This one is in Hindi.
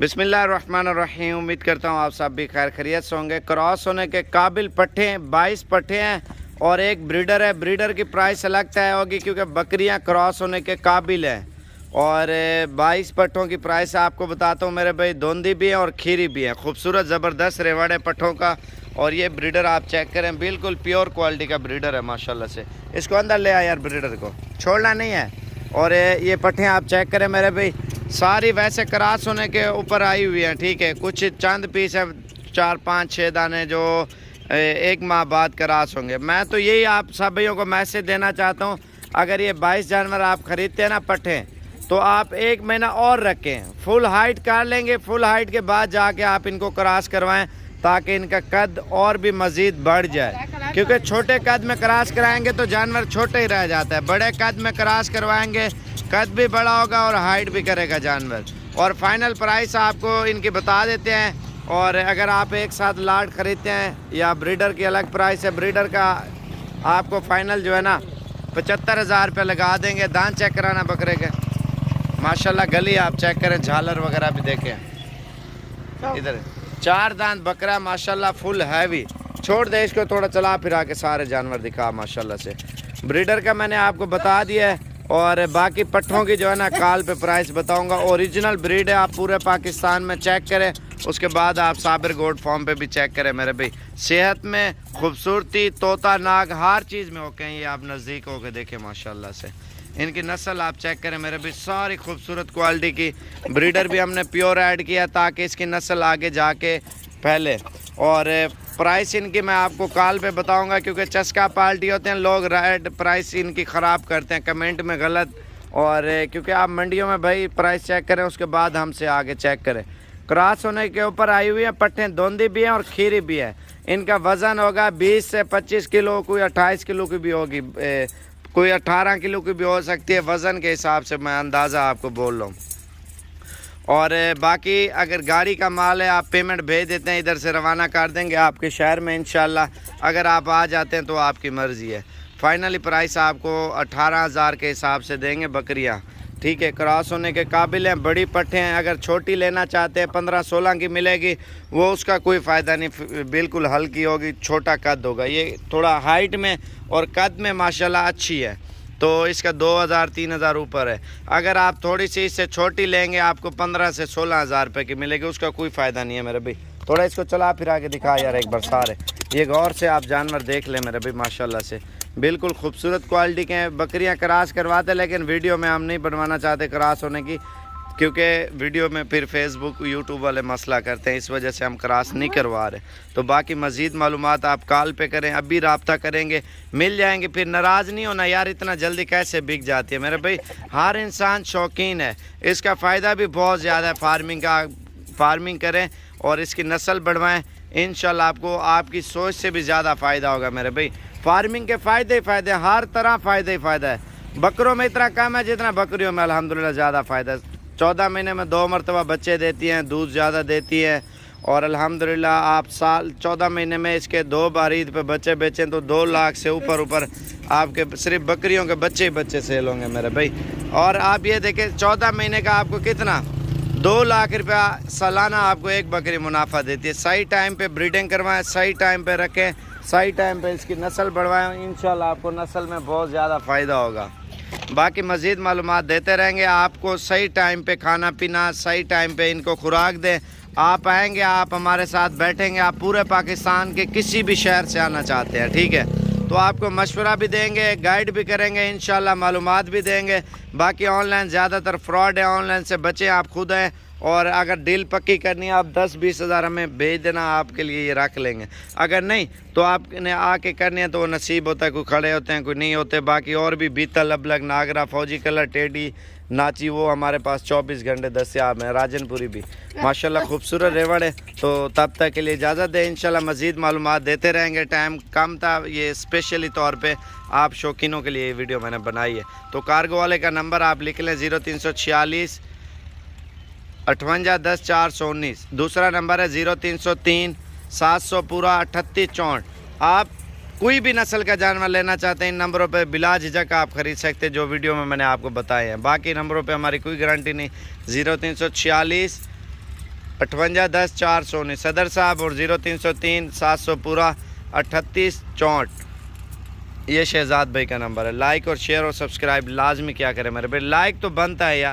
बिस्मिल्लाहिर्रहमानिर्रहीम। उम्मीद करता हूँ आप सब भी खैर खैरियत से होंगे। क्रॉस होने के काबिल पट्ठे हैं, 22 पट्ठे हैं और एक ब्रीडर है। ब्रीडर की प्राइस अलग तय होगी क्योंकि बकरियाँ क्रॉस होने के काबिल हैं। और 22 पट्ठों की प्राइस आपको बताता हूँ मेरे भाई। धोंदी भी है और खीरी भी है। खूबसूरत ज़बरदस्त रेवड़ है पट्ठों का। और ये ब्रीडर आप चेक करें, बिल्कुल प्योर क्वालिटी का ब्रीडर है माशाल्लाह से। इसको अंदर ले आए यार, ब्रीडर को छोड़ना नहीं है। और ये पट्ठे आप चेक करें मेरे भाई, सारी वैसे क्रॉस होने के ऊपर आई हुई हैं, ठीक है। कुछ चंद पीस है, 4 5 6 दाने जो एक माह बाद क्रॉस होंगे। मैं तो यही आप सब भाइयों को मैसेज देना चाहता हूँ, अगर ये 22 जानवर आप ख़रीदते हैं ना पट्ठे, तो आप 1 महीना और रखें। फुल हाइट कर लेंगे, फुल हाइट के बाद जाके आप इनको क्रॉस करवाएं ताकि इनका कद और भी मज़ीद बढ़ जाए। क्योंकि छोटे कद में क्रॉस कराएंगे तो जानवर छोटे ही रह जाता है, बड़े कद में क्रॉस करवाएंगे कद भी बड़ा होगा और हाइट भी करेगा जानवर। और फाइनल प्राइस आपको इनकी बता देते हैं। और अगर आप एक साथ लाट ख़रीदते हैं या ब्रीडर की अलग प्राइस है, ब्रीडर का आपको फाइनल जो है ना 75,000 रुपये लगा देंगे। दांत चेक कराना बकरे के, माशाल्लाह गली आप चेक करें, झालर वगैरह भी देखें। इधर 4 दांत बकरा माशाल्लाह फुल हैवी। छोड़ दे इसको, थोड़ा चला फिरा के सारे जानवर दिखा माशाल्लाह से। ब्रीडर का मैंने आपको बता दिया है। और बाकी पट्ठों की जो है ना कॉल पे प्राइस बताऊंगा। ओरिजिनल ब्रीड है, आप पूरे पाकिस्तान में चेक करें, उसके बाद आप साबिर गोट फार्म पे भी चेक करें मेरे भाई। सेहत में, खूबसूरती, तोता नाग, हर चीज़ में होके ये आप नज़दीक होके देखें माशाल्लाह से। इनकी नस्ल आप चेक करें मेरे भाई, सारी खूबसूरत क्वालिटी की। ब्रीडर भी हमने प्योर ऐड किया ताकि इसकी नस्ल आगे जाके फैले। और प्राइस इनकी मैं आपको कॉल पे बताऊंगा क्योंकि चस्का पार्टी होते हैं लोग, रेट प्राइस इनकी ख़राब करते हैं कमेंट में गलत। और क्योंकि आप मंडियों में भाई प्राइस चेक करें, उसके बाद हमसे आगे चेक करें। क्रॉस होने के ऊपर आई हुई है पट्ठे, धोंदी भी हैं और खीरी भी है। इनका वज़न होगा 20 से 25 किलो, कोई 28 किलो की भी होगी, कोई 18 किलो की भी हो सकती है। वज़न के हिसाब से मैं अंदाज़ा आपको बोल रहा हूँ। और बाकी अगर गाड़ी का माल है, आप पेमेंट भेज देते हैं, इधर से रवाना कर देंगे आपके शहर में इंशाल्लाह। अगर आप आ जाते हैं तो आपकी मर्ज़ी है। फाइनली प्राइस आपको 18,000 के हिसाब से देंगे बकरियां, ठीक है। क्रॉस होने के काबिल हैं, बड़ी पट्ठे हैं। अगर छोटी लेना चाहते हैं 15-16 की मिलेगी, वो उसका कोई फ़ायदा नहीं, बिल्कुल हल्की होगी, छोटा कद होगा। ये थोड़ा हाइट में और कद में माशाल्लाह अच्छी है, तो इसका 2,000-3,000 ऊपर है। अगर आप थोड़ी सी इससे छोटी लेंगे आपको 15 से 16,000 रुपये की मिलेगी, उसका कोई फ़ायदा नहीं है मेरे भाई। थोड़ा इसको चला फिरा के दिखा यार एक बार सारे, ये गौर से आप जानवर देख लें मेरे भाई माशाल्लाह से। बिल्कुल खूबसूरत क्वालिटी के हैं। बकरियां क्रॉस करवाते, लेकिन वीडियो में हम नहीं बनवाना चाहते क्रॉस होने की, क्योंकि वीडियो में फिर फेसबुक यूट्यूब वाले मसला करते हैं, इस वजह से हम क्रॉस नहीं करवा रहे। तो बाकी मज़ीद मालूमात आप कॉल पे करें, अभी रब्ता करेंगे मिल जाएंगे। फिर नाराज़ नहीं होना यार, इतना जल्दी कैसे बिक जाती है मेरे भाई। हर इंसान शौकीन है, इसका फ़ायदा भी बहुत ज़्यादा है। फार्मिंग करें और इसकी नस्ल बढ़वाएँ, इंशाल्लाह आपको आपकी सोच से भी ज़्यादा फ़ायदा होगा मेरे भाई। फार्मिंग के फ़ायदे ही फ़ायदे, हर तरह फ़ायदा ही फ़ायदा है। बकरों में इतना कम है जितना बकरियों में अल्हम्दुलिल्लाह ज़्यादा फ़ायदा है। 14 महीने में 2 मरतबा बच्चे देती हैं, दूध ज़्यादा देती है। और अल्हम्दुलिल्लाह आप 14 महीने में इसके 2 बार ईद पे बच्चे बेचें तो 2 लाख से ऊपर आपके सिर्फ बकरियों के बच्चे सेल होंगे मेरे भाई। और आप ये देखें 14 महीने का आपको कितना 2 लाख रुपया सालाना आपको एक बकरी मुनाफा देती है। सही टाइम पे ब्रीडिंग करवाएं, सही टाइम पे रखें, सही टाइम पे इसकी नस्ल बढ़वाएं, इंशाल्लाह आपको नस्ल में बहुत ज़्यादा फ़ायदा होगा। बाकी मज़ीद मालूमात देते रहेंगे आपको। सही टाइम पे खाना पीना, सही टाइम पे इनको खुराक दें। आप आएंगे, आप हमारे साथ बैठेंगे, आप पूरे पाकिस्तान के किसी भी शहर से आना चाहते हैं, ठीक है, तो आपको मशवरा भी देंगे, गाइड भी करेंगे, इंशाल्लाह मालूमात भी देंगे। बाकी ऑनलाइन ज़्यादातर फ्रॉड है, ऑनलाइन से बचें, आप खुद हैं। और अगर डील पक्की करनी है, आप 10-20 हज़ार हमें भेज देना, आपके लिए ये रख लेंगे। अगर नहीं तो आपने आके करनी है तो वो नसीब होता है, कोई खड़े होते हैं कोई नहीं होते। बाकी और भी बीतल, अबलग, नागरा, फौजी कलर, टेडी, नाची, वो हमारे पास 24 घंटे दस्तयाब है। राजनपुरी भी माशाल्लाह खूबसूरत रेवड़ है। तो तब तक के लिए इजाज़त दें, इंशाल्लाह मज़ीद मालूमात देते रहेंगे। टाइम कम था, ये स्पेशली तौर पे आप शौकीनों के लिए ये वीडियो मैंने बनाई है। तो कार्गो वाले का नंबर आप लिख लें 0346 58 10 419। दूसरा नंबर है 0303 700 पूरा 38 64। आप कोई भी नस्ल का जानवर लेना चाहते हैं इन नंबरों पे बिला झिझक आप ख़रीद सकते हैं, जो वीडियो में मैंने आपको बताए हैं। बाकी नंबरों पे हमारी कोई गारंटी नहीं। 0346 5810 419 सदर साहब और 0303 700 पूरा 3864 ये शहजाद भाई का नंबर है। लाइक और शेयर और सब्सक्राइब लाजमी क्या करें मेरे भाई, लाइक तो बनता है यार।